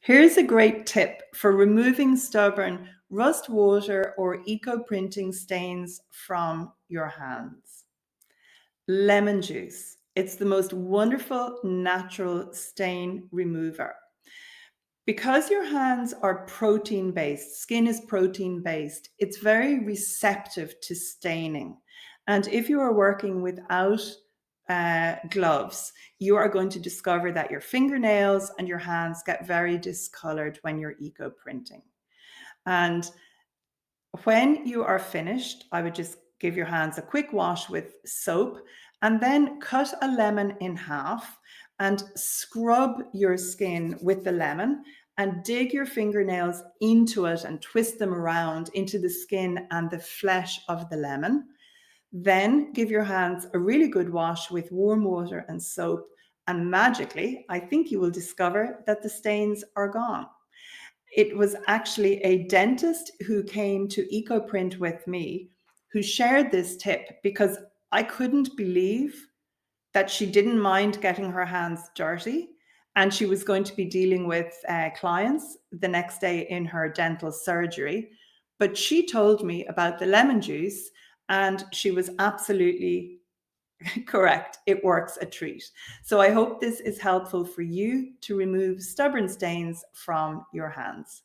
Here's a great tip for removing stubborn rust water or eco-printing stains from your hands. Lemon juice. It's the most wonderful natural stain remover. Because your hands are protein based, skin is protein based, it's very receptive to staining. And if you are working without gloves, you are going to discover that your fingernails and your hands get very discolored when you're eco printing. And when you are finished, I would just give your hands a quick wash with soap and then cut a lemon in half and scrub your skin with the lemon and dig your fingernails into it and twist them around into the skin and the flesh of the lemon. Then give your hands a really good wash with warm water and soap, and magically, I think you will discover that the stains are gone. It was actually a dentist who came to EcoPrint with me who shared this tip because I couldn't believe that she didn't mind getting her hands dirty, and she was going to be dealing with clients the next day in her dental surgery. But she told me about the lemon juice, and she was absolutely correct. It works a treat. So I hope this is helpful for you to remove stubborn stains from your hands.